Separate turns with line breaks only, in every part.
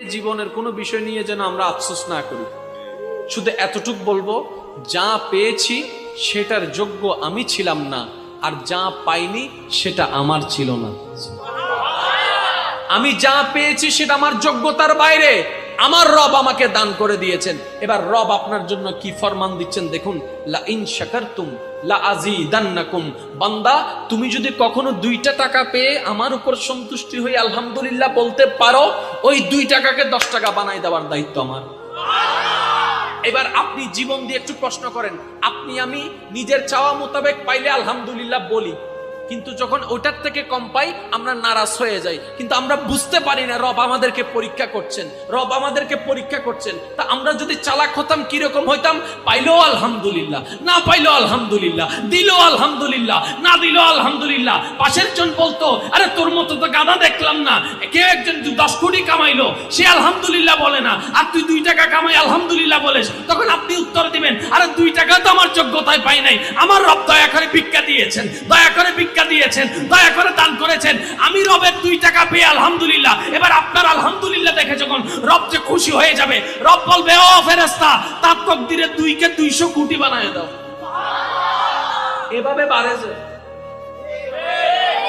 জীবনের কোনো বিষয় নিয়ে যেন আমরা আফসোস না করি, শুধু এতটুক বলবো, যা পেয়েছি সেটার যোগ্য আমি ছিলাম না, আর যা পাইনি সেটা আমার ছিল না। আমি যা পেয়েছি সেটা আমার যোগ্যতার বাইরে, আমার রব আমাকে দান করে দিয়েছেন। এবার রব আপনার জন্য কি ফরমান দিচ্ছেন দেখুন, লা ইন শাকারতুম লা আযীদান্নাকুম। বান্দা, তুমি যদি কখনো 2টা টাকা পেয়ে আমার উপর সন্তুষ্টি হয়ে আলহামদুলিল্লাহ বলতে পারো, ওই 2 টাকাকে 10 টাকা বানাই দেওয়ার দায়িত্ব আমার। এবার আপনি জীবন দিয়ে একটু প্রশ্ন করেন, আপনি আমি নিজের চাওয়া মোতাবেক পাইলে আলহামদুলিল্লাহ বলি, কিন্তু যখন ওটার থেকে কম পাই আমরা নারাজ হয়ে যাই। কিন্তু আমরা বুঝতে পারি না রব আমাদেরকে পরীক্ষা করছেন, রব আমাদেরকে পরীক্ষা করছেন। তা আমরা যদি চালাক হতাম কিরকম হইতাম? পাইলেও আলহামদুলিল্লাহ, না পাইলেও আলহামদুলিল্লাহ, দিলেও আলহামদুলিল্লাহ, না দিলেও আলহামদুলিল্লাহ। পাশের জন বলতো, আরে তোর মতো তো গাধা দেখলাম না, কেউ একজন 10 কোটি কামাইলো, সে আলহামদুলিল্লাহ বলে না, আর তুই 2 টাকা কামাই আলহামদুলিল্লাহ বলেস। তখন আপনি উত্তর দিবেন, আরে 2 টাকা তো আমার যোগ্যতায় পাই নাই, আমার রব দয়া করে ভিক্ষা দিয়েছেন, দয়া করে ভিক্ষা দিয়েছেন, দয়া করে দান করেছেন, আমি রবের 2 টাকা পেয়ে আলহামদুলিল্লাহ। এবার আপনার আলহামদুলিল্লাহ দেখে যখন রব যে খুশি হয়ে যাবে, রব বলবে, ও ফেরেশতা, তার তকদিরে 2 কে 200 কোটি বানায় দাও। এভাবে বাড়ে যে,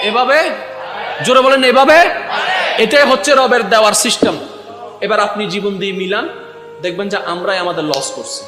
এভাবে জোরে বলেন, এভাবে। এটাই হচ্ছে রবের দেওয়ার সিস্টেম। এবার আপনি জীবন দিয়ে মিলান, দেখবেন যে আমরাই আমাদের লস করছি।